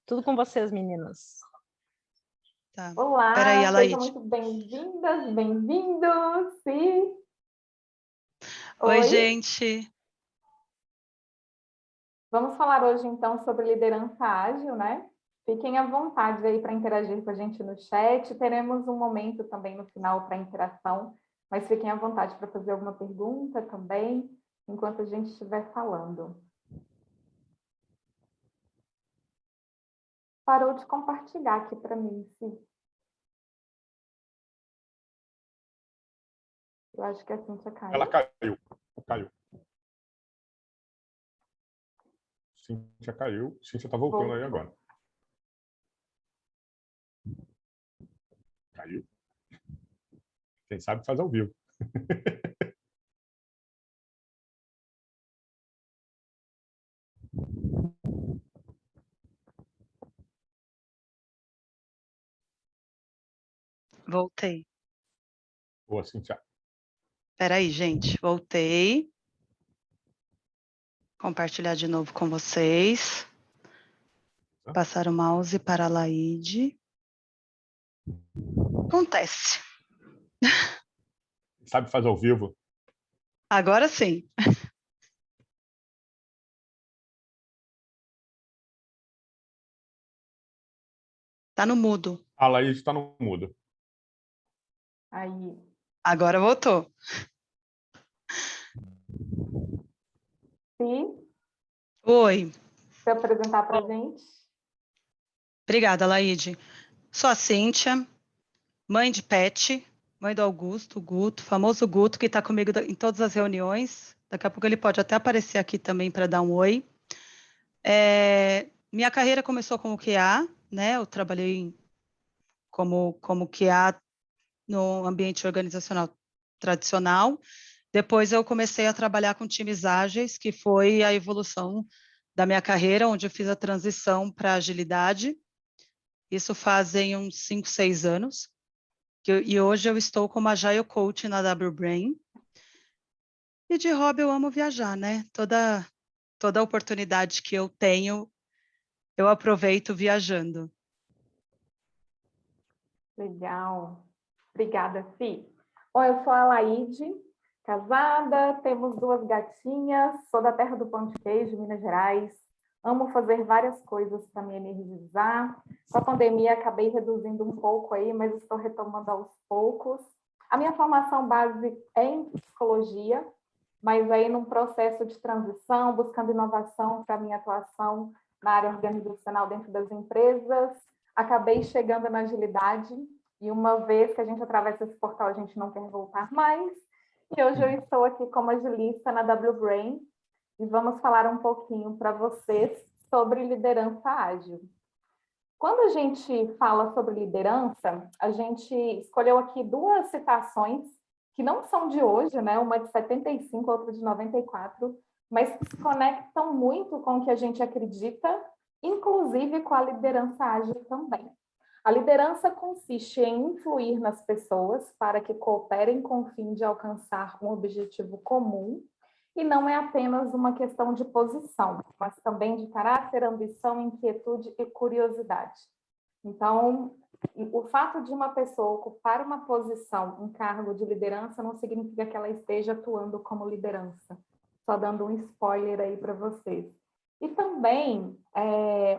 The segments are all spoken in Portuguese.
Tudo com vocês, meninas. Tá. Olá, Peraí, sejam Alaide. muito bem-vindas, bem-vindos. Sim. Oi, gente. Vamos falar hoje, então, sobre liderança ágil, né? Fiquem à vontade aí para interagir com a gente no chat. Teremos um momento também no final para interação, mas fiquem à vontade para fazer alguma pergunta também, enquanto a gente estiver falando. Parou de compartilhar aqui para mim, sim. Eu acho que a Cíntia caiu. Ela caiu. Cíntia caiu. Cíntia está voltando aí agora. Caiu. Quem sabe faz ao vivo. Voltei. Boa, Cíntia. Peraí, gente. Voltei. Compartilhar de novo com vocês. Passar o mouse para a Laide. Acontece. Sabe faz ao vivo? Agora sim. Tá no mudo. A Laís está no mudo. Aí. Agora voltou. Sim. Oi. Quer apresentar para a gente? Obrigada, Laide. Sou a Cíntia, mãe de Pet, mãe do Augusto, o Guto, famoso Guto, que está comigo em todas as reuniões. Daqui a pouco ele pode até aparecer aqui também para dar um oi. Minha carreira começou como QA, né? Eu trabalhei como QA no ambiente organizacional tradicional. Depois eu comecei a trabalhar com times ágeis, que foi a evolução da minha carreira, onde eu fiz a transição para agilidade. Isso fazem uns 5, 6 anos. E hoje eu estou como Agile Coach na WBrain. E de hobby eu amo viajar, né? Toda oportunidade que eu tenho, eu aproveito viajando. Legal. Obrigada, Fih. Bom, eu sou a Laide, casada, temos 2 gatinhas, sou da terra do pão de queijo, Minas Gerais. Amo fazer várias coisas para me energizar. Com a pandemia, acabei reduzindo um pouco aí, mas estou retomando aos poucos. A minha formação base é em psicologia, mas aí num processo de transição, buscando inovação para a minha atuação na área organizacional dentro das empresas, acabei chegando na agilidade, e uma vez que a gente atravessa esse portal, a gente não quer voltar mais. E hoje eu estou aqui como agilista na WBrain, e vamos falar um pouquinho para vocês sobre liderança ágil. Quando a gente fala sobre liderança, a gente escolheu aqui 2 citações que não são de hoje, né? Uma de 75, outra de 94, mas que se conectam muito com o que a gente acredita, inclusive com a liderança ágil também. A liderança consiste em influir nas pessoas para que cooperem com o fim de alcançar um objetivo comum, e não é apenas uma questão de posição, mas também de caráter, ambição, inquietude e curiosidade. Então, o fato de uma pessoa ocupar uma posição, um cargo de liderança, não significa que ela esteja atuando como liderança. Só dando um spoiler aí para vocês. E também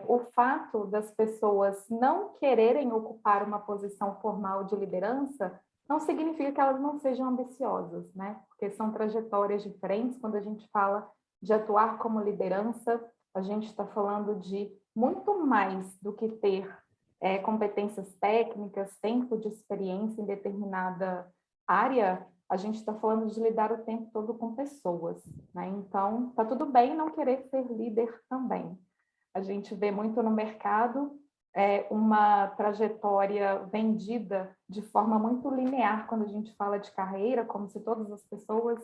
o fato das pessoas não quererem ocupar uma posição formal de liderança não significa que elas não sejam ambiciosas, né? Porque são trajetórias diferentes. Quando a gente fala de atuar como liderança, a gente está falando de muito mais do que ter competências técnicas, tempo de experiência em determinada área. A gente está falando de lidar o tempo todo com pessoas, né? Então, tá tudo bem não querer ser líder também. A gente vê muito no mercado uma trajetória vendida de forma muito linear quando a gente fala de carreira, como se todas as pessoas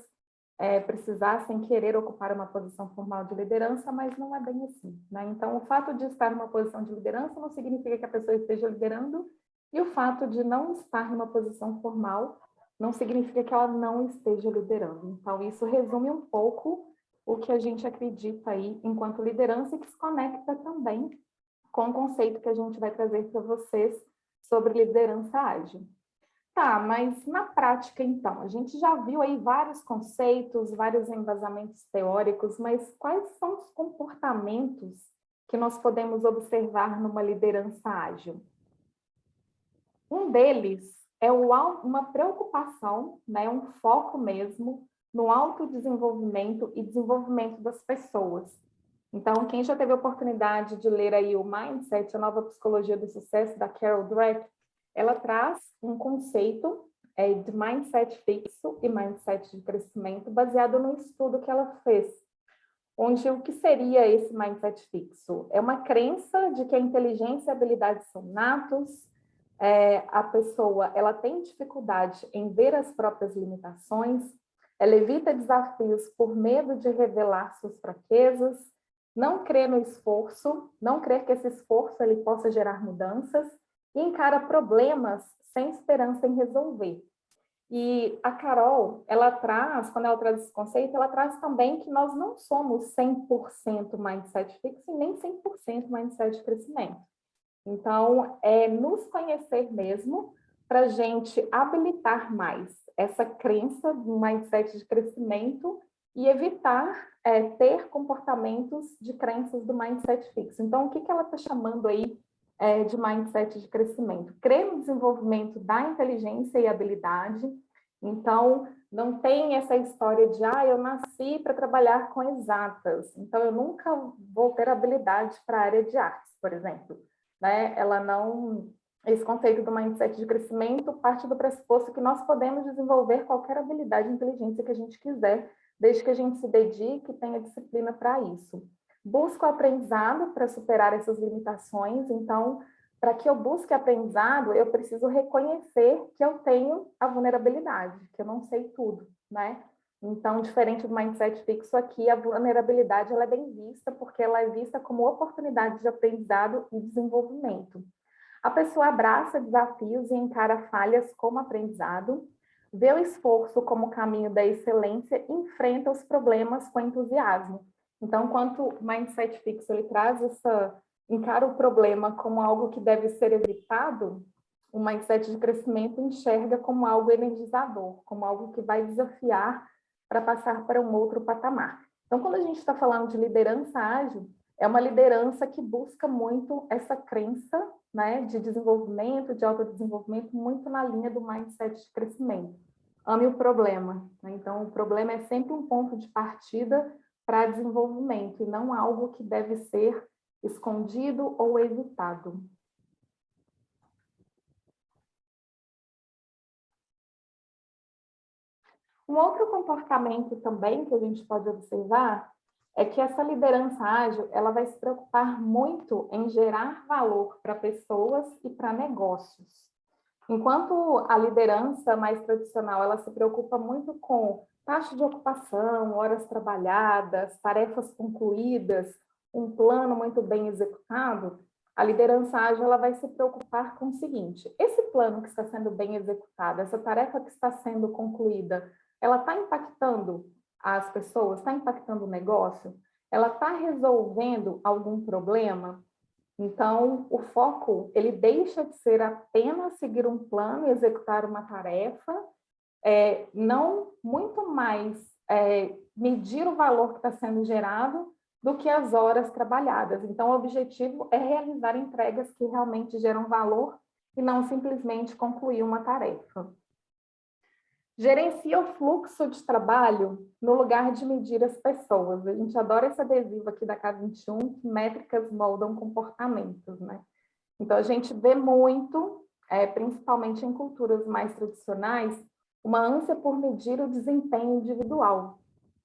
precisassem querer ocupar uma posição formal de liderança, mas não é bem assim, né? Então, o fato de estar numa posição de liderança não significa que a pessoa esteja liderando, e o fato de não estar numa posição formal não significa que ela não esteja liderando. Então, isso resume um pouco o que a gente acredita aí enquanto liderança, e que se conecta também com o conceito que a gente vai trazer para vocês sobre liderança ágil. Tá, mas na prática, então, a gente já viu aí vários conceitos, vários embasamentos teóricos, mas quais são os comportamentos que nós podemos observar numa liderança ágil? Um deles é uma preocupação, né, um foco mesmo no autodesenvolvimento e desenvolvimento das pessoas. Então, quem já teve a oportunidade de ler aí o Mindset, a nova psicologia do sucesso, da Carol Dweck, ela traz um conceito de mindset fixo e mindset de crescimento baseado no estudo que ela fez, onde o que seria esse mindset fixo? É uma crença de que a inteligência e a habilidade são natos, a pessoa ela tem dificuldade em ver as próprias limitações, ela evita desafios por medo de revelar suas fraquezas, não crê no esforço, não crê que esse esforço ele possa gerar mudanças e encara problemas sem esperança em resolver. E a Carol, ela traz, quando ela traz esse conceito, ela traz também que nós não somos 100% mindset fixo e nem 100% mindset de crescimento. Então, é nos conhecer mesmo para a gente habilitar mais essa crença do mindset de crescimento e evitar ter comportamentos de crenças do mindset fixo. Então, o que ela está chamando aí de mindset de crescimento? Crer no desenvolvimento da inteligência e habilidade. Então, não tem essa história de, eu nasci para trabalhar com exatas, então eu nunca vou ter habilidade para a área de artes, por exemplo. Né? Ela não... Esse conceito do mindset de crescimento parte do pressuposto que nós podemos desenvolver qualquer habilidade e inteligência que a gente quiser, desde que a gente se dedique e tenha disciplina para isso. Busco aprendizado para superar essas limitações, então, para que eu busque aprendizado, eu preciso reconhecer que eu tenho a vulnerabilidade, que eu não sei tudo, né? Então, diferente do mindset fixo aqui, a vulnerabilidade ela é bem vista, porque ela é vista como oportunidade de aprendizado e desenvolvimento. A pessoa abraça desafios e encara falhas como aprendizado, vê o esforço como caminho da excelência e enfrenta os problemas com entusiasmo. Então, enquanto o mindset fixo ele traz encara o problema como algo que deve ser evitado, o mindset de crescimento enxerga como algo energizador, como algo que vai desafiar para passar para um outro patamar. Então, quando a gente está falando de liderança ágil, é uma liderança que busca muito essa crença, né, de desenvolvimento, de autodesenvolvimento, muito na linha do mindset de crescimento. Ame o problema, né? Então, o problema é sempre um ponto de partida para desenvolvimento e não algo que deve ser escondido ou evitado. Um outro comportamento também que a gente pode observar é que essa liderança ágil, ela vai se preocupar muito em gerar valor para pessoas e para negócios. Enquanto a liderança mais tradicional, ela se preocupa muito com taxa de ocupação, horas trabalhadas, tarefas concluídas, um plano muito bem executado, a liderança ágil ela vai se preocupar com o seguinte: esse plano que está sendo bem executado, essa tarefa que está sendo concluída, ela está impactando as pessoas, está impactando o negócio? Ela está resolvendo algum problema? Então, o foco, ele deixa de ser apenas seguir um plano e executar uma tarefa, não muito mais medir o valor que está sendo gerado do que as horas trabalhadas. Então, o objetivo é realizar entregas que realmente geram valor e não simplesmente concluir uma tarefa. Gerencia o fluxo de trabalho no lugar de medir as pessoas. A gente adora esse adesivo aqui da K21, que métricas moldam comportamentos, né? Então, a gente vê muito, principalmente em culturas mais tradicionais, uma ânsia por medir o desempenho individual.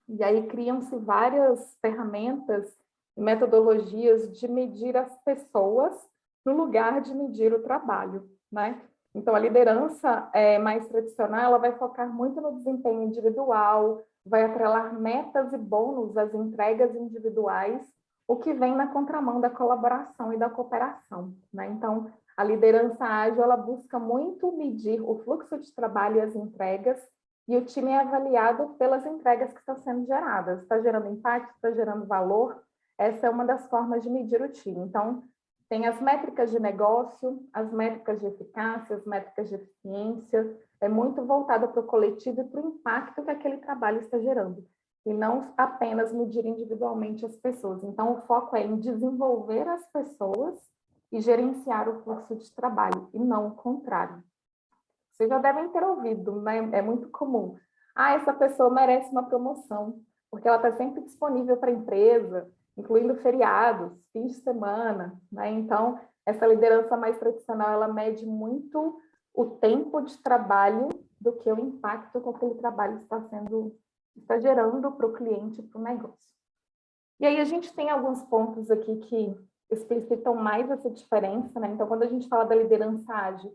E aí criam-se várias ferramentas e metodologias de medir as pessoas no lugar de medir o trabalho, né? Então, a liderança mais tradicional, ela vai focar muito no desempenho individual, vai atrelar metas e bônus às entregas individuais, o que vem na contramão da colaboração e da cooperação, né? Então, a liderança ágil, ela busca muito medir o fluxo de trabalho e as entregas, e o time é avaliado pelas entregas que estão sendo geradas. Está gerando impacto, está gerando valor? Essa é uma das formas de medir o time. Então, tem as métricas de negócio, as métricas de eficácia, as métricas de eficiência, é muito voltada para o coletivo e para o impacto que aquele trabalho está gerando, e não apenas medir individualmente as pessoas. Então, o foco é em desenvolver as pessoas e gerenciar o fluxo de trabalho, e não o contrário. Vocês já devem ter ouvido, né? É muito comum. Ah, essa pessoa merece uma promoção, porque ela está sempre disponível para a empresa, incluindo feriados, fins de semana, né? Então, essa liderança mais tradicional, ela mede muito o tempo de trabalho do que o impacto que aquele trabalho está gerando para o cliente, para o negócio. E aí a gente tem alguns pontos aqui que explicitam mais essa diferença, né? Então, quando a gente fala da liderança ágil,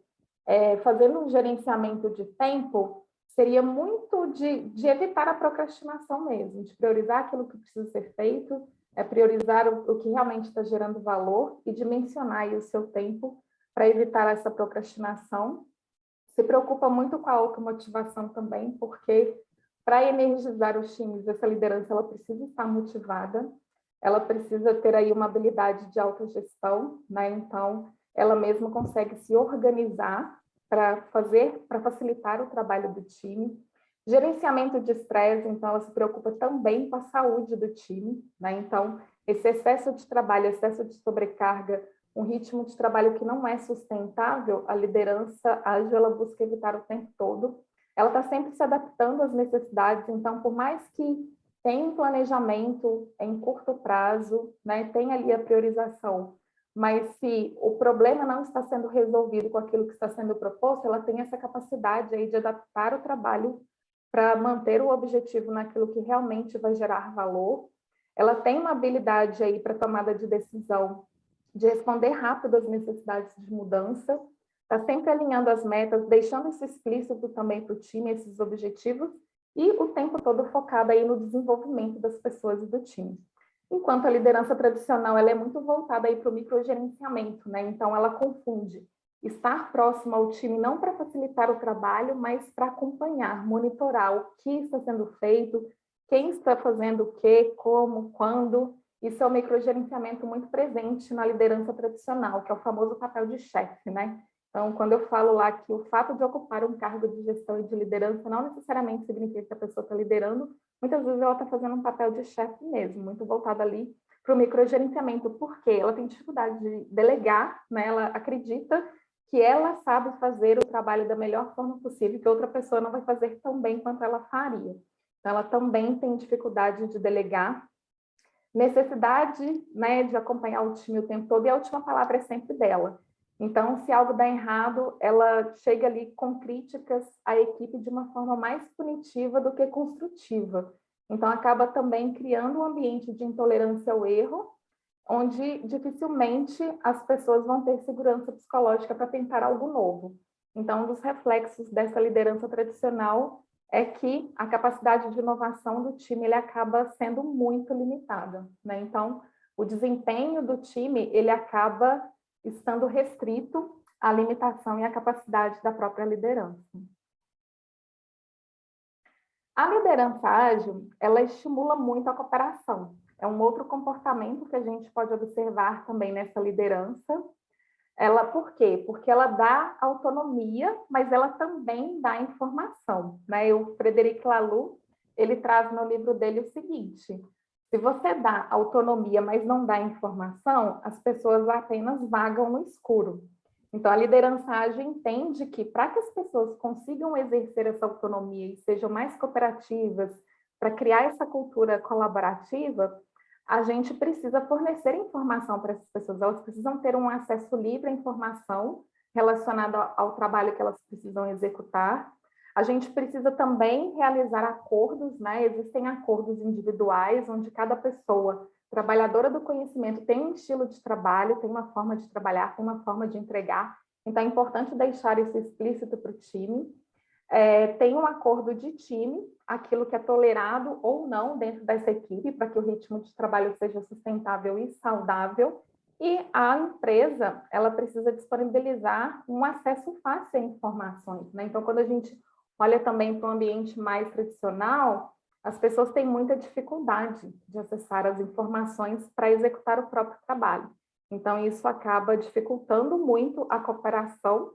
fazendo um gerenciamento de tempo, seria muito de evitar a procrastinação mesmo, de priorizar aquilo que precisa ser feito, priorizar o que realmente está gerando valor e dimensionar aí o seu tempo para evitar essa procrastinação. Se preocupa muito com a automotivação também, porque para energizar os times, essa liderança ela precisa estar motivada, ela precisa ter aí uma habilidade de autogestão, né? Então, ela mesma consegue se organizar para facilitar o trabalho do time. Gerenciamento de estresse, então, ela se preocupa também com a saúde do time, né? Então, esse excesso de trabalho, excesso de sobrecarga, um ritmo de trabalho que não é sustentável, a liderança ágil, ela busca evitar o tempo todo. Ela está sempre se adaptando às necessidades, então, por mais que tenha um planejamento em curto prazo, né, tem ali a priorização, mas se o problema não está sendo resolvido com aquilo que está sendo proposto, ela tem essa capacidade aí de adaptar o trabalho para manter o objetivo naquilo que realmente vai gerar valor. Ela tem uma habilidade aí para tomada de decisão, de responder rápido às necessidades de mudança, está sempre alinhando as metas, deixando isso explícito também para o time, esses objetivos, e o tempo todo focado aí no desenvolvimento das pessoas e do time. Enquanto a liderança tradicional, ela é muito voltada aí para o microgerenciamento, né? Então, ela confunde estar próximo ao time não para facilitar o trabalho, mas para acompanhar, monitorar o que está sendo feito, quem está fazendo o quê, como, quando. Isso é um microgerenciamento muito presente na liderança tradicional, que é o famoso papel de chefe, né? Então, quando eu falo lá que o fato de ocupar um cargo de gestão e de liderança não necessariamente significa que a pessoa está liderando, muitas vezes ela está fazendo um papel de chefe mesmo, muito voltada ali para o microgerenciamento, porque ela tem dificuldade de delegar, né? Ela acredita que ela sabe fazer o trabalho da melhor forma possível, que outra pessoa não vai fazer tão bem quanto ela faria. Então, ela também tem dificuldade de delegar, necessidade, né, de acompanhar o time o tempo todo, e a última palavra é sempre dela. Então, se algo dá errado, ela chega ali com críticas à equipe de uma forma mais punitiva do que construtiva. Então, acaba também criando um ambiente de intolerância ao erro, onde dificilmente as pessoas vão ter segurança psicológica para tentar algo novo. Então, um dos reflexos dessa liderança tradicional é que a capacidade de inovação do time ele acaba sendo muito limitada, né? Então, o desempenho do time ele acaba estando restrito à limitação e à capacidade da própria liderança. A liderança ágil, ela estimula muito a cooperação. É um outro comportamento que a gente pode observar também nessa liderança. Por quê? Porque ela dá autonomia, mas ela também dá informação, né? O Frederic Laloux, ele traz no livro dele o seguinte: se você dá autonomia, mas não dá informação, as pessoas apenas vagam no escuro. Então, a liderança ágil entende que para que as pessoas consigam exercer essa autonomia e sejam mais cooperativas, para criar essa cultura colaborativa, a gente precisa fornecer informação para essas pessoas. Elas precisam ter um acesso livre à informação relacionada ao trabalho que elas precisam executar. A gente precisa também realizar acordos, né? Existem acordos individuais, onde cada pessoa, trabalhadora do conhecimento, tem um estilo de trabalho, tem uma forma de trabalhar, tem uma forma de entregar. Então, é importante deixar isso explícito para o time. Tem um acordo de time, aquilo que é tolerado ou não dentro dessa equipe, para que o ritmo de trabalho seja sustentável e saudável. E a empresa, ela precisa disponibilizar um acesso fácil a informações, né? Então, quando a gente olha também para um ambiente mais tradicional, as pessoas têm muita dificuldade de acessar as informações para executar o próprio trabalho. Então, isso acaba dificultando muito a cooperação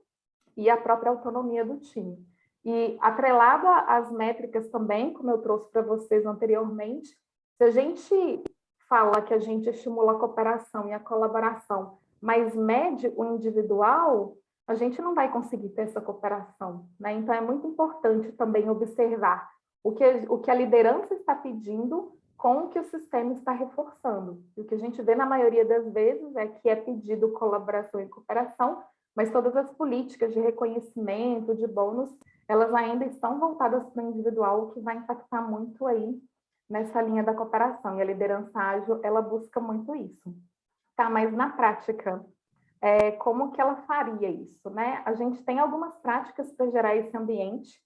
e a própria autonomia do time. E atrelado às métricas também, como eu trouxe para vocês anteriormente, se a gente fala que a gente estimula a cooperação e a colaboração, mas mede o individual, a gente não vai conseguir ter essa cooperação, né? Então, é muito importante também observar o que a liderança está pedindo com o que o sistema está reforçando. E o que a gente vê na maioria das vezes é que é pedido colaboração e cooperação, mas todas as políticas de reconhecimento, de bônus, elas ainda estão voltadas para o individual, o que vai impactar muito aí nessa linha da cooperação. E a liderança ágil, ela busca muito isso. Tá, mas na prática, como que ela faria isso, né? A gente tem algumas práticas para gerar esse ambiente,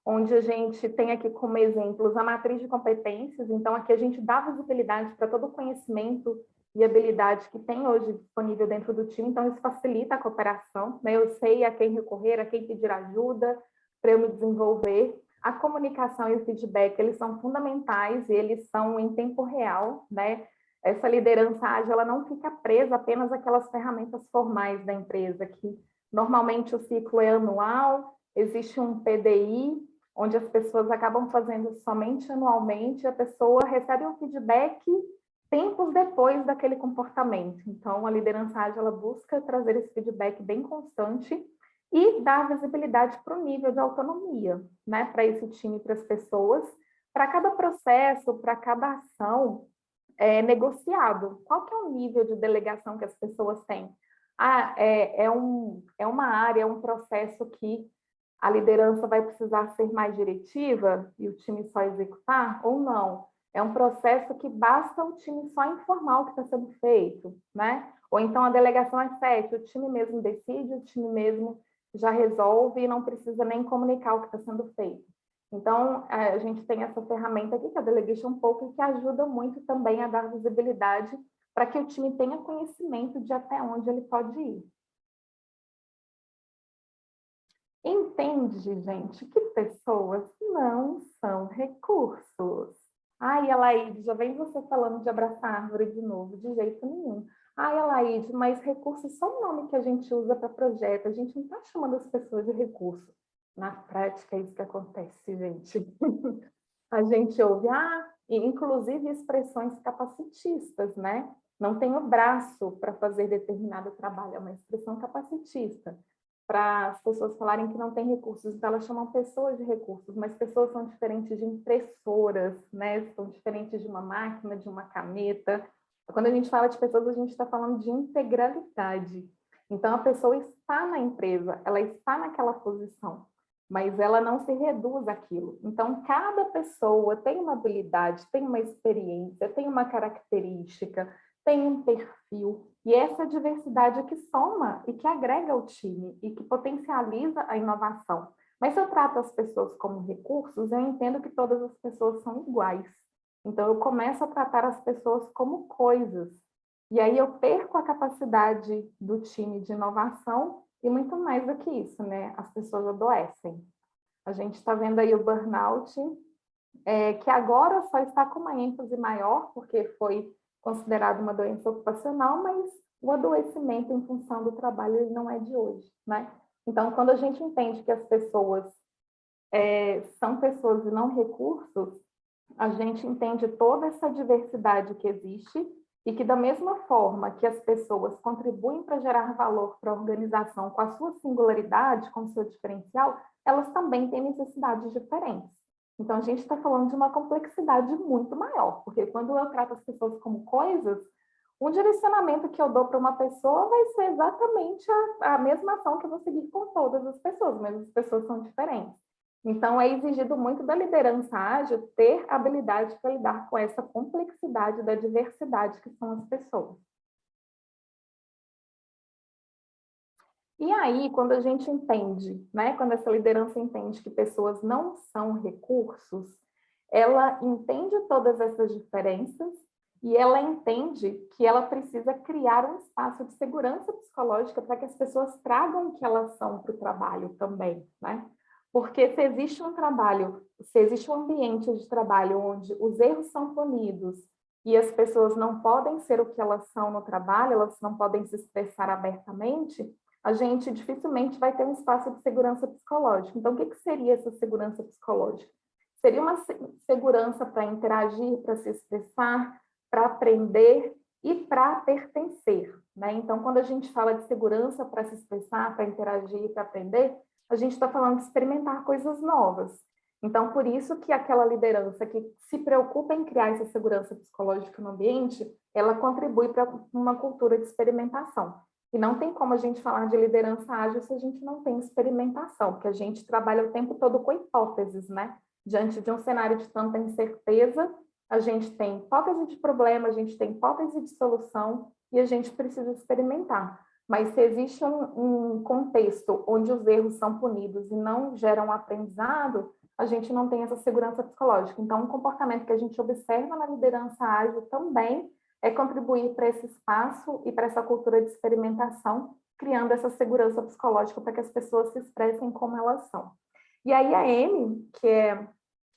onde a gente tem aqui como exemplos a matriz de competências. Então, aqui a gente dá visibilidade para todo o conhecimento e habilidade que tem hoje disponível dentro do time. Então, isso facilita a cooperação, né? Eu sei a quem recorrer, a quem pedir ajuda para eu me desenvolver. A comunicação e o feedback, eles são fundamentais e eles são em tempo real, né? Essa liderança ágil, ela não fica presa apenas àquelas ferramentas formais da empresa, que normalmente o ciclo é anual, existe um PDI, onde as pessoas acabam fazendo somente anualmente, a pessoa recebe um feedback tempos depois daquele comportamento. Então, a liderança ágil, ela busca trazer esse feedback bem constante e dar visibilidade para o nível de autonomia, né, para esse time, para as pessoas, para cada processo, para cada ação negociado. Qual que é o nível de delegação que as pessoas têm? É uma área, é um processo que a liderança vai precisar ser mais diretiva e o time só executar ou não? É um processo que basta o time só informar o que está sendo feito, né? Ou então a delegação é certa, o time mesmo decide, o time mesmo já resolve e não precisa nem comunicar o que está sendo feito. Então, a gente tem essa ferramenta aqui, que é a Delegation um pouco, que ajuda muito também a dar visibilidade para que o time tenha conhecimento de até onde ele pode ir. Entende, gente, que pessoas não são recursos. Ai, Alaide, já vem você falando de abraçar árvore de novo, de jeito nenhum. Ai, Alaide, mas recursos são um nome que a gente usa para projeto, a gente não está chamando as pessoas de recurso. Na prática é isso que acontece, gente. A gente ouve, inclusive expressões capacitistas, né? Não tem o braço para fazer determinado trabalho, é uma expressão capacitista. Para as pessoas falarem que não tem recursos, então elas chamam pessoas de recursos, mas pessoas são diferentes de impressoras, né? São diferentes de uma máquina, de uma caneta. Quando a gente fala de pessoas, a gente está falando de integralidade. Então, a pessoa está na empresa, ela está naquela posição, mas ela não se reduz àquilo. Então, cada pessoa tem uma habilidade, tem uma experiência, tem uma característica, tem um perfil, e essa diversidade é que soma e que agrega ao time e que potencializa a inovação. Mas se eu trato as pessoas como recursos, eu entendo que todas as pessoas são iguais. Então, eu começo a tratar as pessoas como coisas. E aí eu perco a capacidade do time de inovação e muito mais do que isso, né? As pessoas adoecem. A gente está vendo aí o burnout, que agora só está com uma ênfase maior, porque foi considerado uma doença ocupacional, mas o adoecimento em função do trabalho ele não é de hoje, né? Então, quando a gente entende que as pessoas são pessoas e não recursos, a gente entende toda essa diversidade que existe e que, da mesma forma que as pessoas contribuem para gerar valor para a organização com a sua singularidade, com o seu diferencial, elas também têm necessidades diferentes. Então, a gente está falando de uma complexidade muito maior, porque quando eu trato as pessoas como coisas, um direcionamento que eu dou para uma pessoa vai ser exatamente a mesma ação que eu vou seguir com todas as pessoas, mas as pessoas são diferentes. Então, é exigido muito da liderança ágil ter habilidade para lidar com essa complexidade da diversidade que são as pessoas. E aí, quando a gente entende, né, quando essa liderança entende que pessoas não são recursos, ela entende todas essas diferenças e ela entende que ela precisa criar um espaço de segurança psicológica para que as pessoas tragam o que elas são para o trabalho também, né? Porque se existe um trabalho, se existe um ambiente de trabalho onde os erros são punidos e as pessoas não podem ser o que elas são no trabalho, elas não podem se expressar abertamente, a gente dificilmente vai ter um espaço de segurança psicológica. Então, o que seria essa segurança psicológica? Seria uma segurança para interagir, para se expressar, para aprender e para pertencer, né? Então, quando a gente fala de segurança para se expressar, para interagir, para aprender, a gente está falando de experimentar coisas novas. Então, por isso que aquela liderança que se preocupa em criar essa segurança psicológica no ambiente, ela contribui para uma cultura de experimentação. E não tem como a gente falar de liderança ágil se a gente não tem experimentação, porque a gente trabalha o tempo todo com hipóteses, né? Diante de um cenário de tanta incerteza, a gente tem hipótese de problema, a gente tem hipótese de solução e a gente precisa experimentar. Mas se existe um contexto onde os erros são punidos e não geram aprendizado, a gente não tem essa segurança psicológica. Então, um comportamento que a gente observa na liderança ágil também é contribuir para esse espaço e para essa cultura de experimentação, criando essa segurança psicológica para que as pessoas se expressem como elas são. E aí a Amy, que é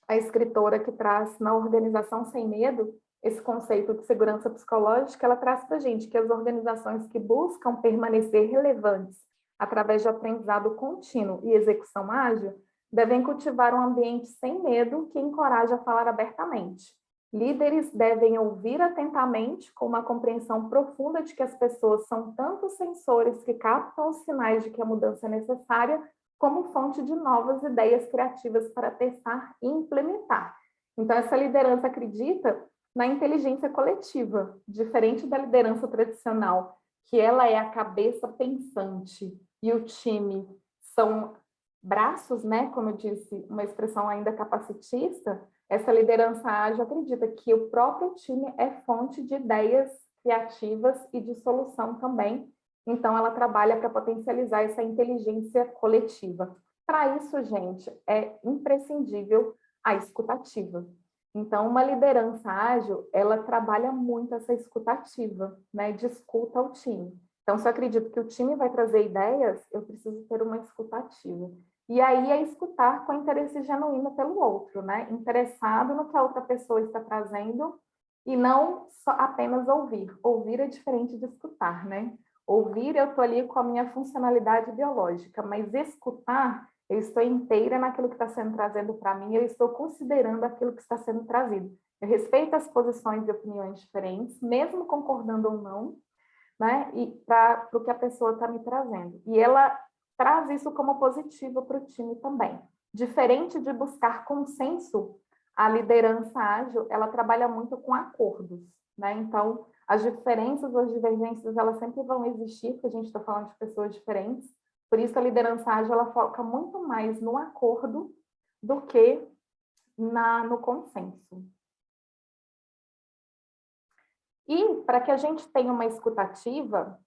a escritora que traz na Organização Sem Medo esse conceito de segurança psicológica, ela traz para a gente que as organizações que buscam permanecer relevantes através de aprendizado contínuo e execução ágil devem cultivar um ambiente sem medo que encoraje a falar abertamente. Líderes devem ouvir atentamente, com uma compreensão profunda de que as pessoas são tanto sensores que captam os sinais de que a mudança é necessária, como fonte de novas ideias criativas para testar e implementar. Então, essa liderança acredita na inteligência coletiva, diferente da liderança tradicional, que ela é a cabeça pensante e o time são braços, né? Como eu disse, uma expressão ainda capacitista. Essa liderança ágil acredita que o próprio time é fonte de ideias criativas e de solução também. Então, ela trabalha para potencializar essa inteligência coletiva. Para isso, gente, é imprescindível a escutativa. Então, uma liderança ágil, ela trabalha muito essa escutativa, né? De escuta ao time. Então, se eu acredito que o time vai trazer ideias, eu preciso ter uma escutativa. E aí é escutar com interesse genuíno pelo outro, né? Interessado no que a outra pessoa está trazendo e não só apenas ouvir. Ouvir é diferente de escutar, né? Ouvir, eu estou ali com a minha funcionalidade biológica, mas escutar, eu estou inteira naquilo que está sendo trazido para mim, eu estou considerando aquilo que está sendo trazido. Eu respeito as posições e opiniões diferentes, mesmo concordando ou não, né? E para o que a pessoa está me trazendo. E ela traz isso como positivo para o time também. Diferente de buscar consenso, a liderança ágil, ela trabalha muito com acordos, né? Então, as diferenças, as divergências, elas sempre vão existir, porque a gente está falando de pessoas diferentes. Por isso, a liderança ágil, ela foca muito mais no acordo do que no consenso. E, para que a gente tenha uma escutativa,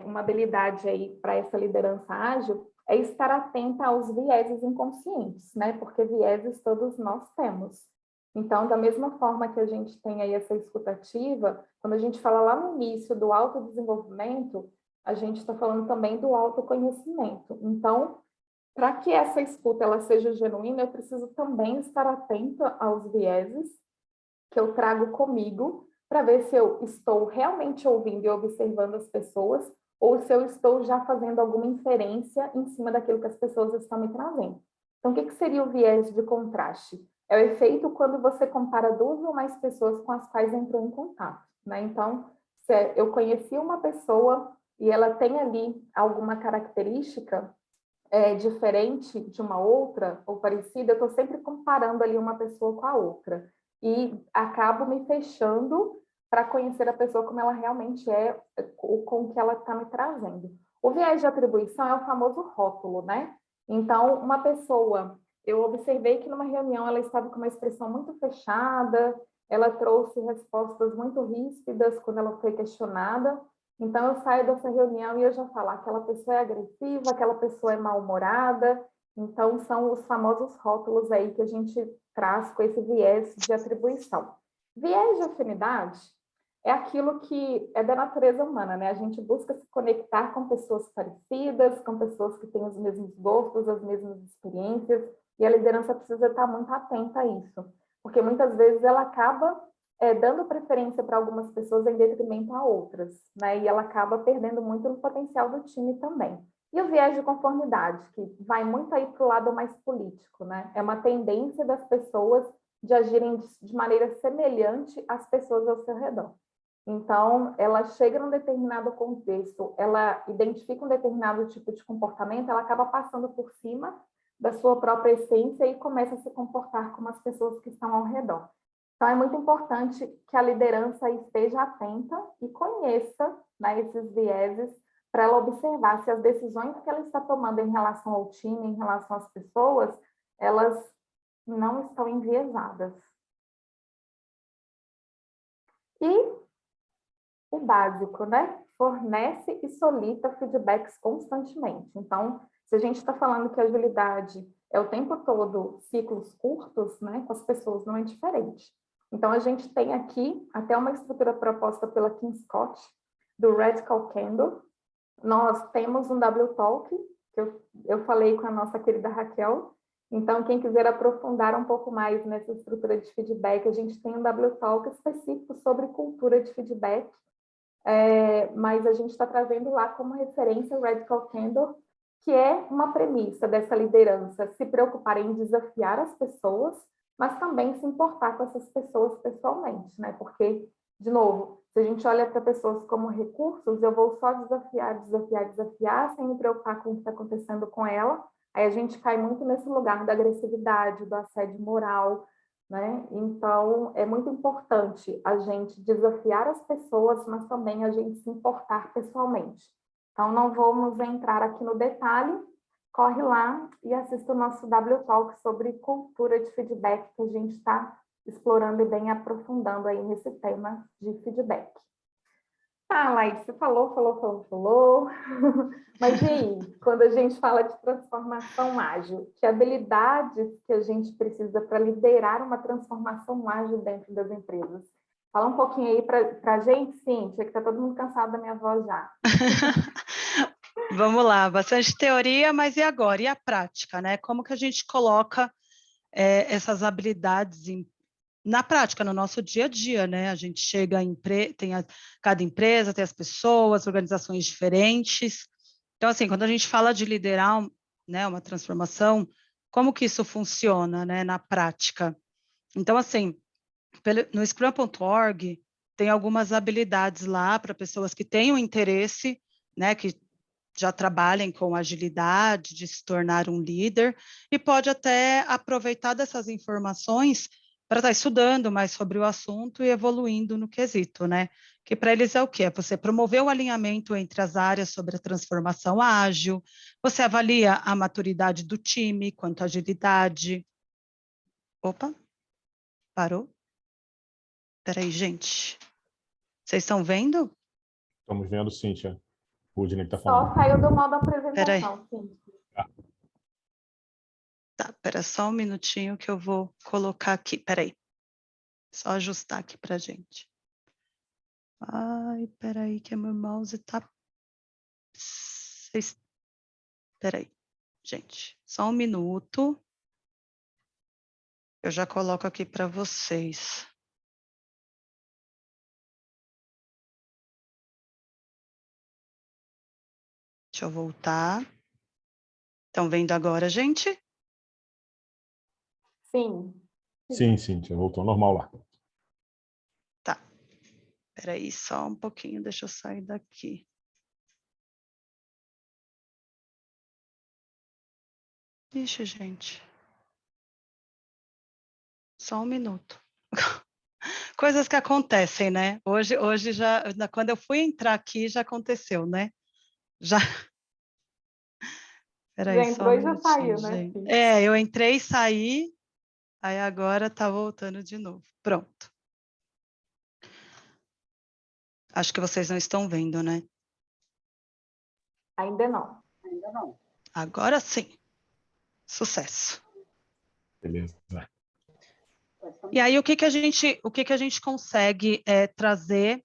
uma habilidade aí para essa liderança ágil, é estar atenta aos vieses inconscientes, né? Porque vieses todos nós temos. Então, da mesma forma que a gente tem aí essa escutativa, quando a gente fala lá no início do autodesenvolvimento, a gente está falando também do autoconhecimento. Então, para que essa escuta ela seja genuína, eu preciso também estar atenta aos vieses que eu trago comigo, para ver se eu estou realmente ouvindo e observando as pessoas, ou se eu estou já fazendo alguma inferência em cima daquilo que as pessoas estão me trazendo. Então, o que seria o viés de contraste? É o efeito quando você compara duas ou mais pessoas com as quais entrou em contato, né? Então, se eu conheci uma pessoa e ela tem ali alguma característica diferente de uma outra, ou parecida, eu estou sempre comparando ali uma pessoa com a outra. E acabo me fechando para conhecer a pessoa como ela realmente é, com o que ela está me trazendo. O viés de atribuição é o famoso rótulo, né? Então, uma pessoa, eu observei que numa reunião ela estava com uma expressão muito fechada, ela trouxe respostas muito ríspidas quando ela foi questionada. Então, eu saio dessa reunião e eu já falo, aquela pessoa é agressiva, aquela pessoa é mal-humorada. Então, são os famosos rótulos aí que a gente traz com esse viés de atribuição. Viés de afinidade é aquilo que é da natureza humana, né? A gente busca se conectar com pessoas parecidas, com pessoas que têm os mesmos gostos, as mesmas experiências, e a liderança precisa estar muito atenta a isso, porque muitas vezes ela acaba dando preferência para algumas pessoas em detrimento a outras, né? E ela acaba perdendo muito no potencial do time também. E o viés de conformidade, que vai muito aí para o lado mais político, né? É uma tendência das pessoas de agirem de maneira semelhante às pessoas ao seu redor. Então, ela chega num determinado contexto, ela identifica um determinado tipo de comportamento, ela acaba passando por cima da sua própria essência e começa a se comportar como as pessoas que estão ao redor. Então, é muito importante que a liderança esteja atenta e conheça, né, esses vieses, para ela observar se as decisões que ela está tomando em relação ao time, em relação às pessoas, elas não estão enviesadas. E o básico, né? Fornece e solicita feedbacks constantemente. Então, se a gente está falando que a agilidade é o tempo todo ciclos curtos, né? Com as pessoas não é diferente. Então, a gente tem aqui até uma estrutura proposta pela Kim Scott, do Radical Candor. Nós temos um W-Talk, que eu falei com a nossa querida Raquel. Então, quem quiser aprofundar um pouco mais nessa estrutura de feedback, a gente tem um W-Talk específico sobre cultura de feedback, mas a gente está trazendo lá como referência o Radical Candor, que é uma premissa dessa liderança, se preocupar em desafiar as pessoas, mas também se importar com essas pessoas pessoalmente, né? Porque, de novo, se a gente olha para pessoas como recursos, eu vou só desafiar, sem me preocupar com o que está acontecendo com ela, aí a gente cai muito nesse lugar da agressividade, do assédio moral, né? Então, é muito importante a gente desafiar as pessoas, mas também a gente se importar pessoalmente. Então, não vamos entrar aqui no detalhe, corre lá e assista o nosso W-Talk sobre cultura de feedback, que a gente está explorando e bem aprofundando aí nesse tema de feedback. Ah, Laís, você falou. Mas e aí, quando a gente fala de transformação ágil, que habilidades que a gente precisa para liderar uma transformação ágil dentro das empresas? Fala um pouquinho aí para a gente, Cíntia, que está todo mundo cansado da minha voz já. Vamos lá, bastante teoria, mas e agora? E a prática, né? Como que a gente coloca essas habilidades na prática, no nosso dia a dia, né? A gente chega cada empresa tem as pessoas, organizações diferentes. Então, assim, quando a gente fala de liderar, né, uma transformação, como que isso funciona, né, na prática? Então, assim, no Scrum.org tem algumas habilidades lá para pessoas que tenham interesse, né, que já trabalhem com agilidade, de se tornar um líder, e pode até aproveitar dessas informações para estar estudando mais sobre o assunto e evoluindo no quesito, né? Que para eles é o quê? É você promover o alinhamento entre as áreas sobre a transformação ágil, você avalia a maturidade do time quanto à agilidade. Opa, parou? Espera aí, gente. Vocês estão vendo? Estamos vendo, Cíntia. O Rudney está Só falando. saiu do modo Espera aí. apresentação, Cíntia. Tá, espera só um minutinho que eu vou colocar aqui. Espera aí. Só ajustar aqui para gente. Ai, espera aí que meu mouse tá... Espera aí, gente. Só um minuto. Eu já coloco aqui para vocês. Deixa eu voltar. Estão vendo agora, gente? Sim. Sim, Cíntia, voltou ao normal lá. Tá. Espera aí só um pouquinho, deixa eu sair daqui. Ixi, gente. Só um minuto. Coisas que acontecem, né? Hoje já, quando eu fui entrar aqui, já aconteceu, né? Já. Já Peraí, só um entrou e já minutinho, saiu, né, gente. Cíntia? Eu entrei e saí, aí agora tá voltando de novo. Pronto. Acho que vocês não estão vendo, né? Ainda não. Agora sim. Sucesso. Beleza. E aí, o que que a gente consegue trazer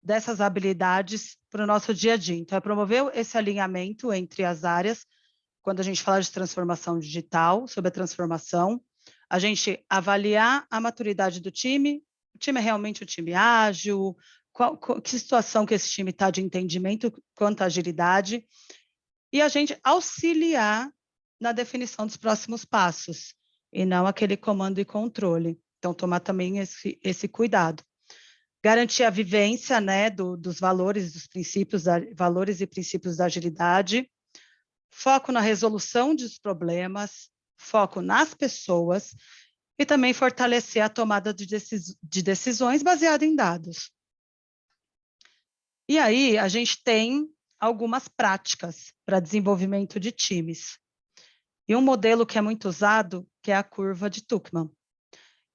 dessas habilidades para o nosso dia a dia? Então, é promover esse alinhamento entre as áreas, quando a gente fala de transformação digital, sobre a transformação, a gente avaliar a maturidade do time, O time é realmente um time ágil? Que situação que esse time está de entendimento quanto à agilidade? E a gente auxiliar na definição dos próximos passos, e não aquele comando e controle. Então, tomar também esse cuidado. Garantir a vivência, né, dos valores, dos princípios, valores e princípios da agilidade, foco na resolução dos problemas, foco nas pessoas, e também fortalecer a tomada de decisões baseada em dados. E aí, a gente tem algumas práticas para desenvolvimento de times. E um modelo que é muito usado, que é a curva de Tuckman,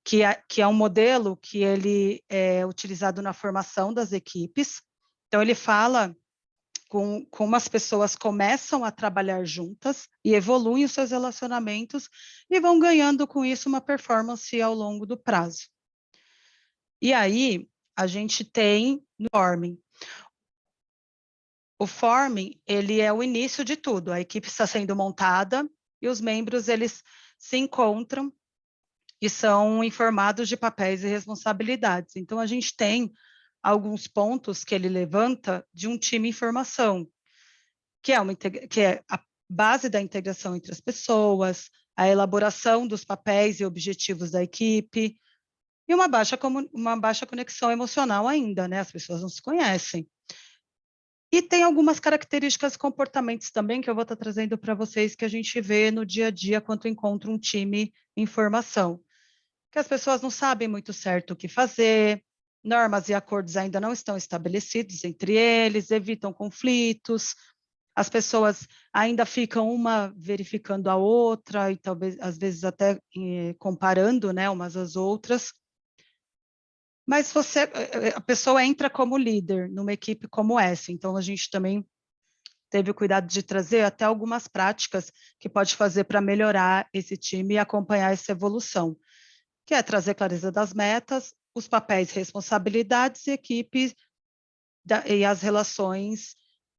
que é um modelo que ele é utilizado na formação das equipes. Então, ele fala como as pessoas começam a trabalhar juntas e evoluem os seus relacionamentos e vão ganhando com isso uma performance ao longo do prazo. E aí, a gente tem no forming. O forming, ele é o início de tudo. A equipe está sendo montada e os membros, eles se encontram e são informados de papéis e responsabilidades. Então, a gente tem alguns pontos que ele levanta de um time em formação, que é a base da integração entre as pessoas, a elaboração dos papéis e objetivos da equipe, e uma baixa conexão emocional ainda, né? As pessoas não se conhecem. E tem algumas características, comportamentos também, que eu vou estar trazendo para vocês, que a gente vê no dia a dia quando encontra um time em formação. Que as pessoas não sabem muito certo o que fazer, normas e acordos ainda não estão estabelecidos entre eles, evitam conflitos, as pessoas ainda ficam uma verificando a outra e talvez, às vezes, até comparando, né, umas às outras. Mas a pessoa entra como líder numa equipe como essa, então a gente também teve o cuidado de trazer até algumas práticas que pode fazer para melhorar esse time e acompanhar essa evolução, que é trazer clareza das metas, os papéis, responsabilidades, equipes e as relações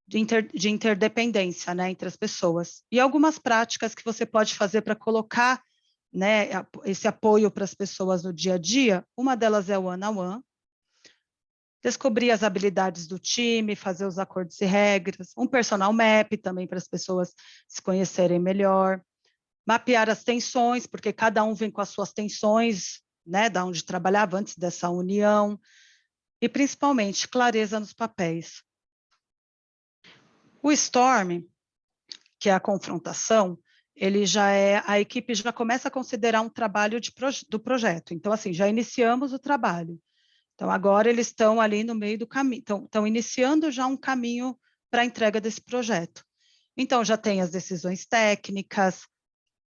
de interdependência, né, entre as pessoas. E algumas práticas que você pode fazer para colocar, né, esse apoio para as pessoas no dia a dia. Uma delas é o one-on-one, descobrir as habilidades do time, fazer os acordos e regras, um personal map também para as pessoas se conhecerem melhor, mapear as tensões, porque cada um vem com as suas tensões, né, da onde trabalhava antes dessa união, e principalmente clareza nos papéis. O storm, que é a confrontação, a equipe já começa a considerar um trabalho do projeto. Então, assim, já iniciamos o trabalho. Então, agora eles estão ali no meio do caminho, estão iniciando já um caminho para a entrega desse projeto. Então, já tem as decisões técnicas,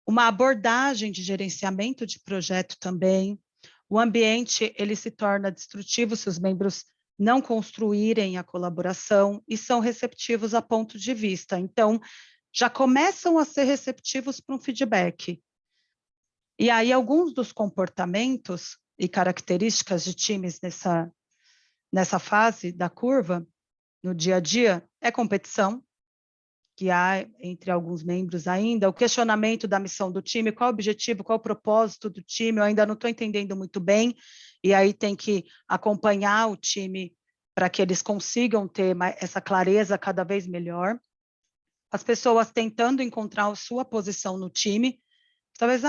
uma abordagem de gerenciamento de projeto também. O ambiente, ele se torna destrutivo se os membros não construírem a colaboração e são receptivos a ponto de vista. Então, já começam a ser receptivos para um feedback. E aí, alguns dos comportamentos e características de times nessa fase da curva, no dia a dia, é competição, que há entre alguns membros ainda, o questionamento da missão do time, qual o objetivo, qual o propósito do time, eu ainda não estou entendendo muito bem, e aí tem que acompanhar o time para que eles consigam ter essa clareza cada vez melhor. As pessoas tentando encontrar a sua posição no time, talvez,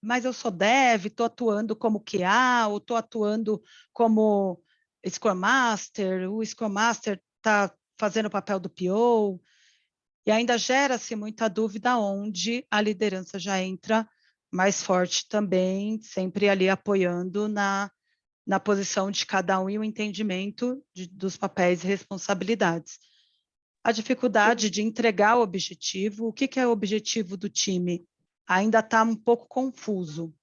mas eu sou dev, estou atuando como QA, ou estou atuando como Scrum Master, o Scrum Master está fazendo o papel do PO, e ainda gera-se muita dúvida onde a liderança já entra mais forte também, sempre ali apoiando na posição de cada um e o entendimento dos papéis e responsabilidades. A dificuldade de entregar o objetivo, o que é o objetivo do time? Ainda está um pouco confuso.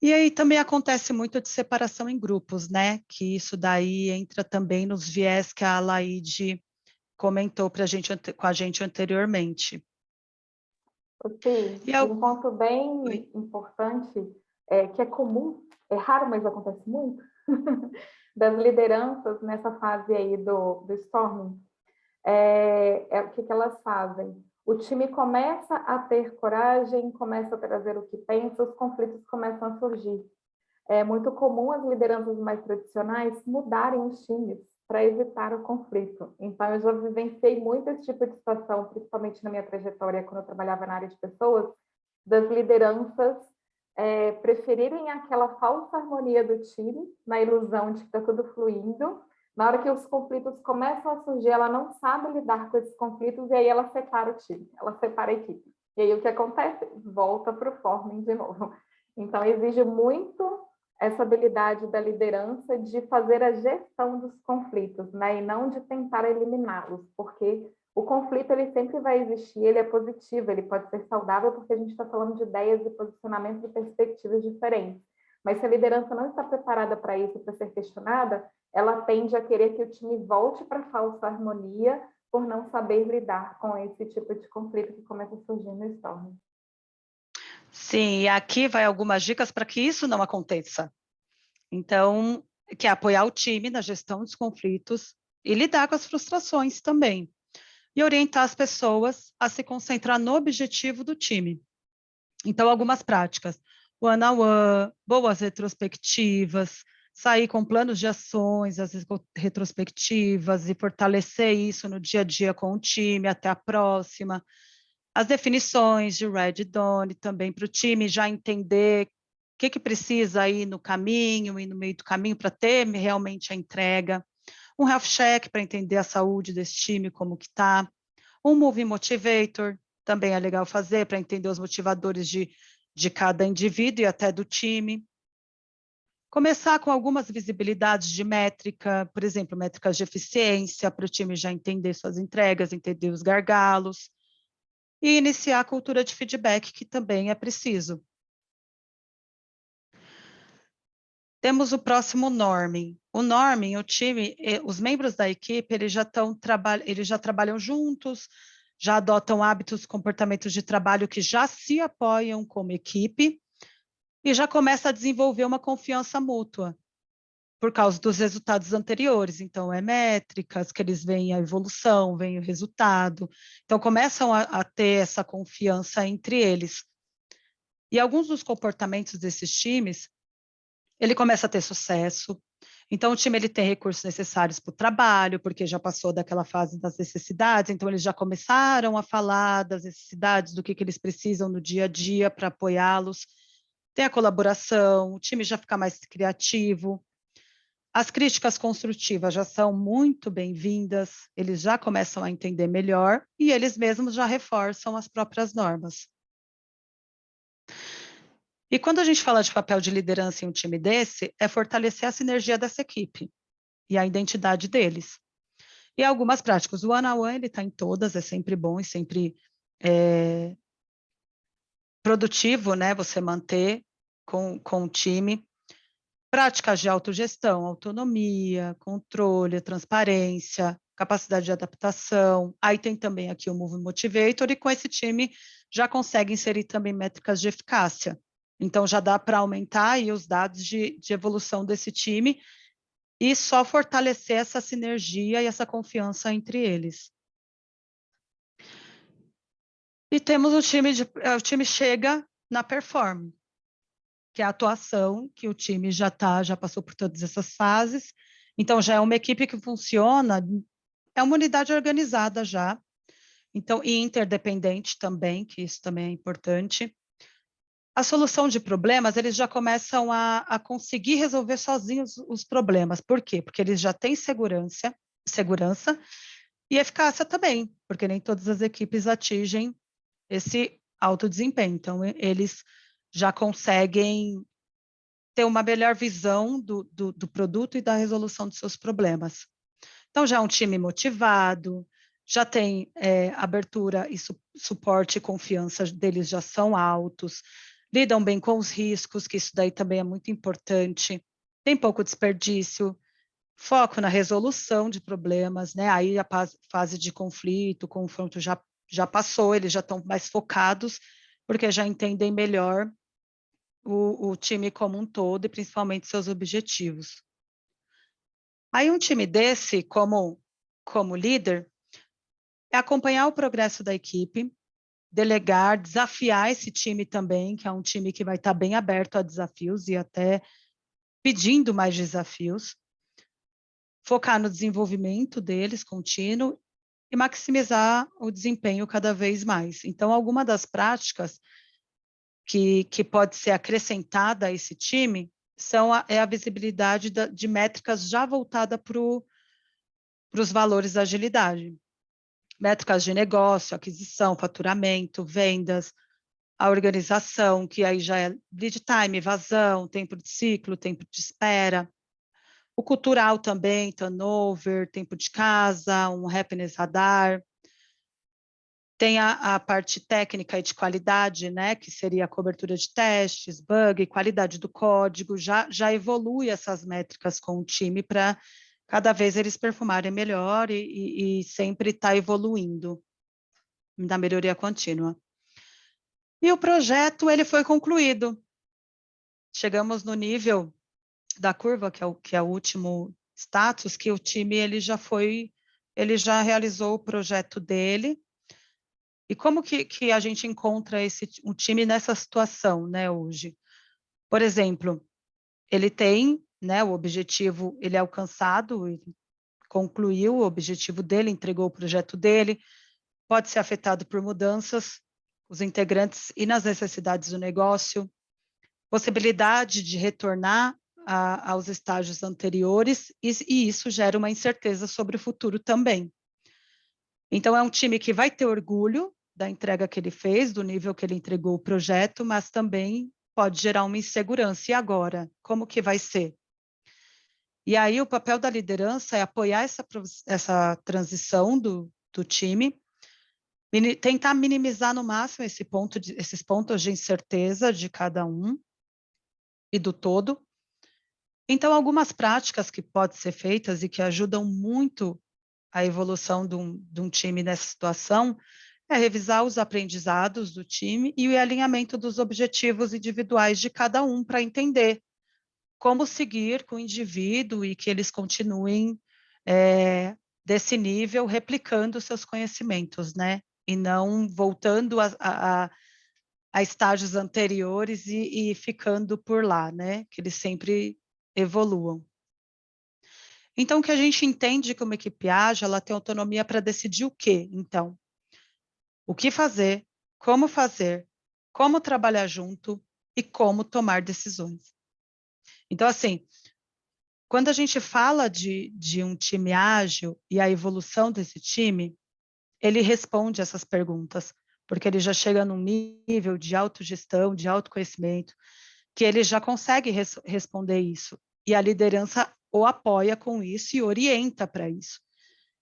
E aí também acontece muito de separação em grupos, né? Que isso daí entra também nos viés que a Laide comentou com a gente anteriormente. Sim, e um ponto bem importante, que é comum, é raro, mas acontece muito, das lideranças nessa fase aí do storming, é o que elas fazem. O time começa a ter coragem, começa a trazer o que pensa, os conflitos começam a surgir. É muito comum as lideranças mais tradicionais mudarem os times para evitar o conflito. Então, eu já vivenciei muito esse tipo de situação, principalmente na minha trajetória, quando eu trabalhava na área de pessoas, das lideranças preferirem aquela falsa harmonia do time, na ilusão de que está tudo fluindo. Na hora que os conflitos começam a surgir, ela não sabe lidar com esses conflitos e aí ela separa o time, ela separa a equipe. E aí o que acontece? Volta para o forming de novo. Então, exige muito essa habilidade da liderança de fazer a gestão dos conflitos, né? E não de tentar eliminá-los, porque o conflito ele sempre vai existir, ele é positivo, ele pode ser saudável, porque a gente está falando de ideias e posicionamentos e perspectivas diferentes. Mas se a liderança não está preparada para isso, para ser questionada, ela tende a querer que o time volte para a falsa harmonia por não saber lidar com esse tipo de conflito que começa a surgir no storm. Sim, e aqui vai algumas dicas para que isso não aconteça. Então, que é apoiar o time na gestão dos conflitos e lidar com as frustrações também. E orientar as pessoas a se concentrar no objetivo do time. Então, algumas práticas. One-on-one, boas retrospectivas, sair com planos de ações, as retrospectivas e fortalecer isso no dia a dia com o time, até a próxima. As definições de Red Dawn também para o time já entender o que precisa ir no caminho e no meio do caminho para ter realmente a entrega. Um health check para entender a saúde desse time, como que está. Um moving motivator também é legal fazer para entender os motivadores de cada indivíduo e até do time. Começar com algumas visibilidades de métrica, por exemplo, métricas de eficiência, para o time já entender suas entregas, entender os gargalos. E iniciar a cultura de feedback, que também é preciso. Temos o próximo norming. O norming, o time, os membros da equipe, eles já trabalham juntos, já adotam hábitos, comportamentos de trabalho que já se apoiam como equipe e já começa a desenvolver uma confiança mútua por causa dos resultados anteriores. Então, é métricas, que eles veem a evolução, veem o resultado. Então, começam a ter essa confiança entre eles. E alguns dos comportamentos desses times, ele começa a ter sucesso. Então, o time ele tem recursos necessários para o trabalho, porque já passou daquela fase das necessidades, então eles já começaram a falar das necessidades, do que eles precisam no dia a dia para apoiá-los. Tem a colaboração, o time já fica mais criativo. As críticas construtivas já são muito bem-vindas, eles já começam a entender melhor e eles mesmos já reforçam as próprias normas. E quando a gente fala de papel de liderança em um time desse, é fortalecer a sinergia dessa equipe e a identidade deles. E algumas práticas, o one-on-one, ele está em todas, é sempre bom e sempre produtivo, né, você manter com o time. Práticas de autogestão, autonomia, controle, transparência, capacidade de adaptação. Aí tem também aqui o Move Motivator, e com esse time já consegue inserir também métricas de eficácia. Então, já dá para aumentar aí os dados de evolução desse time e só fortalecer essa sinergia e essa confiança entre eles. E temos o time chega na performance, que é a atuação, que o time já passou por todas essas fases, então já é uma equipe que funciona, é uma unidade organizada já, então, e interdependente também, que isso também é importante. A solução de problemas, eles já começam a conseguir resolver sozinhos os problemas. Por quê? Porque eles já têm segurança e eficácia também, porque nem todas as equipes atingem esse alto desempenho. Então, eles já conseguem ter uma melhor visão do produto e da resolução de seus problemas. Então, já é um time motivado, já tem abertura e suporte e confiança deles já são altos, lidam bem com os riscos, que isso daí também é muito importante, tem pouco desperdício, foco na resolução de problemas, né? Aí a fase de conflito, confronto já passou, eles já estão mais focados, porque já entendem melhor o time como um todo e principalmente seus objetivos. Aí um time desse, como líder, é acompanhar o progresso da equipe, delegar, desafiar esse time também, que é um time que vai estar bem aberto a desafios e até pedindo mais desafios, focar no desenvolvimento deles contínuo e maximizar o desempenho cada vez mais. Então, alguma das práticas que pode ser acrescentada a esse time é a visibilidade de métricas já voltada para os valores da agilidade. Métricas de negócio, aquisição, faturamento, vendas, a organização, que aí já é lead time, evasão, tempo de ciclo, tempo de espera. O cultural também, turnover, tempo de casa, um happiness radar. Tem a parte técnica e de qualidade, né, que seria a cobertura de testes, bug, qualidade do código, já evolui essas métricas com o time para cada vez eles performarem melhor e sempre estar evoluindo na melhoria contínua. E o projeto ele foi concluído. Chegamos no nível da curva, que é o último status, que o time ele já realizou o projeto dele. E como que a gente encontra um time nessa situação, né, hoje? Por exemplo, ele tem, né, o objetivo, ele é alcançado, ele concluiu o objetivo dele, entregou o projeto dele, pode ser afetado por mudanças, os integrantes e nas necessidades do negócio, possibilidade de retornar aos estágios anteriores, e isso gera uma incerteza sobre o futuro também. Então, é um time que vai ter orgulho da entrega que ele fez, do nível que ele entregou o projeto, mas também pode gerar uma insegurança. E agora? Como que vai ser? E aí, o papel da liderança é apoiar essa transição do time, tentar minimizar no máximo esses pontos de incerteza de cada um e do todo. Então, algumas práticas que podem ser feitas e que ajudam muito a evolução de um time nessa situação é revisar os aprendizados do time e o alinhamento dos objetivos individuais de cada um para entender como seguir com o indivíduo e que eles continuem desse nível replicando seus conhecimentos, né? E não voltando a estágios anteriores e ficando por lá, né? Que eles sempre evoluam. Então, o que a gente entende como equipe ágil, ela tem autonomia para decidir o quê, então? O que fazer, como trabalhar junto e como tomar decisões. Então, assim, quando a gente fala de um time ágil e a evolução desse time, ele responde essas perguntas, porque ele já chega num nível de autogestão, de autoconhecimento, que ele já consegue responder isso. E a liderança o apoia com isso e orienta para isso.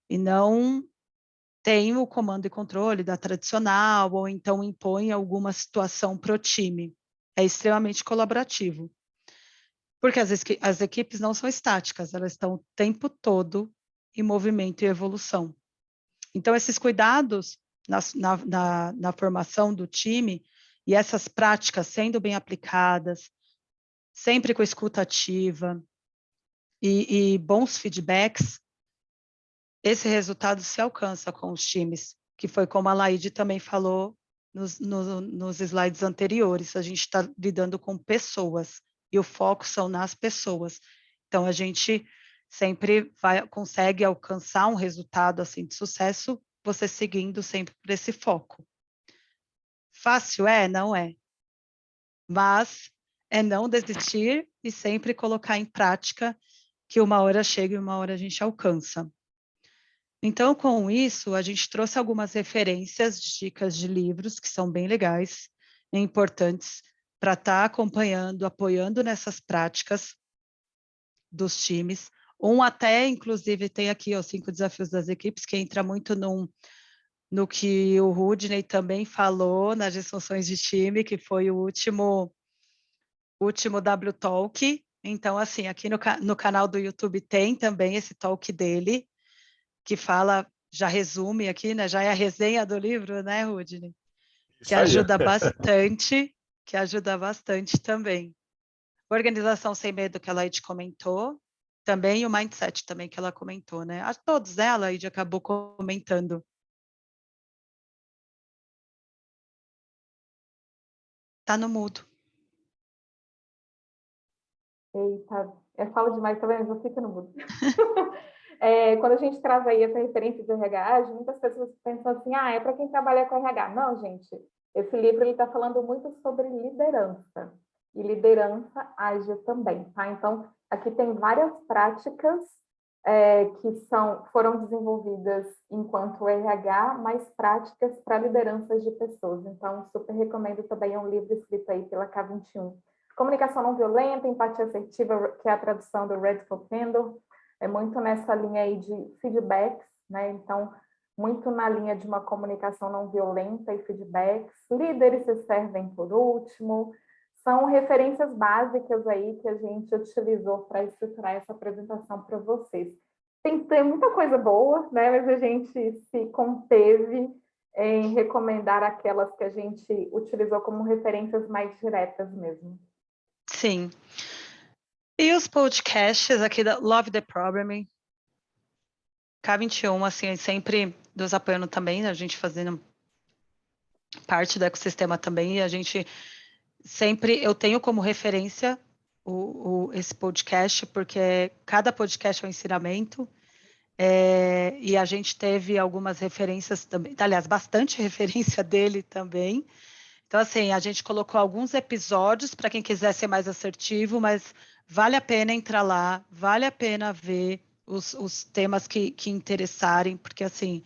E não tem o comando e controle da tradicional, ou então impõe alguma situação para o time. É extremamente colaborativo. Porque as equipes não são estáticas, elas estão o tempo todo em movimento e evolução. Então, esses cuidados na formação do time e essas práticas sendo bem aplicadas, sempre com escuta ativa e bons feedbacks, esse resultado se alcança com os times, que foi como a Laide também falou nos slides anteriores. A gente está lidando com pessoas e o foco são nas pessoas. Então, a gente sempre consegue alcançar um resultado assim de sucesso, você seguindo sempre por esse foco. Fácil é? Não é. Mas é não desistir e sempre colocar em prática que uma hora chega e uma hora a gente alcança. Então, com isso, a gente trouxe algumas referências, dicas de livros que são bem legais e importantes para estar acompanhando, apoiando nessas práticas dos times. Até, inclusive, tem aqui os 5 desafios das equipes, que entra muito no que o Rudney também falou nas disfunções de time, que foi o último W-Talk. Então, assim, aqui no canal do YouTube tem também esse talk dele, que fala, já resume aqui, né? Já é a resenha do livro, né, Rudney? Que Isso aí. ajuda bastante também. Organização sem medo que a Laide comentou, também e o mindset também que ela comentou, né? A todos, né? A Laide acabou comentando. Tá no mudo. Eita, eu falo demais, tá vendo? Eu fico no mudo. Quando a gente traz aí essa referência de RH, muitas pessoas pensam assim, é para quem trabalha com RH. Não, gente, esse livro está falando muito sobre liderança, e liderança ágil também, tá? Então, aqui tem várias práticas que foram desenvolvidas enquanto RH, mais práticas para lideranças de pessoas. Então, super recomendo também, um livro escrito aí pela K21. Comunicação não violenta, empatia assertiva, que é a tradução do Red Candle, é muito nessa linha aí de feedbacks, né? Então, muito na linha de uma comunicação não violenta e feedbacks. Líderes se servem por último. São referências básicas aí que a gente utilizou para estruturar essa apresentação para vocês. Tem muita coisa boa, né? Mas a gente se conteve em recomendar aquelas que a gente utilizou como referências mais diretas mesmo. Sim. E os podcasts aqui da Love the Programming, K21, assim, sempre nos apoiando também, a gente fazendo parte do ecossistema também, e a gente sempre, eu tenho como referência esse podcast, porque cada podcast é um ensinamento, e a gente teve algumas referências também, aliás, bastante referência dele também. Então, assim, a gente colocou alguns episódios para quem quiser ser mais assertivo, mas vale a pena entrar lá, vale a pena ver os temas que interessarem, porque, assim,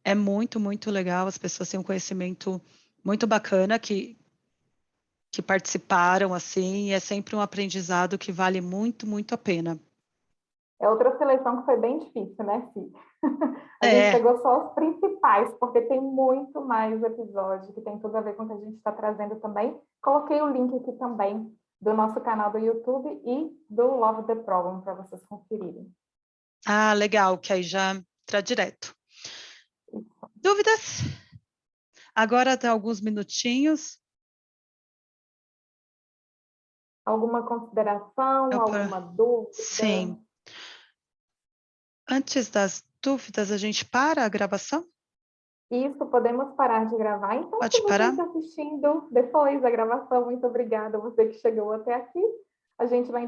é muito, muito legal, as pessoas têm um conhecimento muito bacana que participaram, assim, e é sempre um aprendizado que vale muito, muito a pena. É outra seleção que foi bem difícil, né, Fih? A gente pegou só os principais, porque tem muito mais episódios que tem tudo a ver com o que a gente está trazendo também. Coloquei o link aqui também do nosso canal do YouTube e do Love the Problem para vocês conferirem. Ah, legal, que aí já entra direto. Dúvidas? Agora tem alguns minutinhos. Alguma consideração, alguma dúvida? Sim. Antes das dúvidas, a gente para a gravação? Isso, podemos parar de gravar. Então, Pode se você parar? está assistindo depois da gravação, muito obrigada a você que chegou até aqui. A gente vai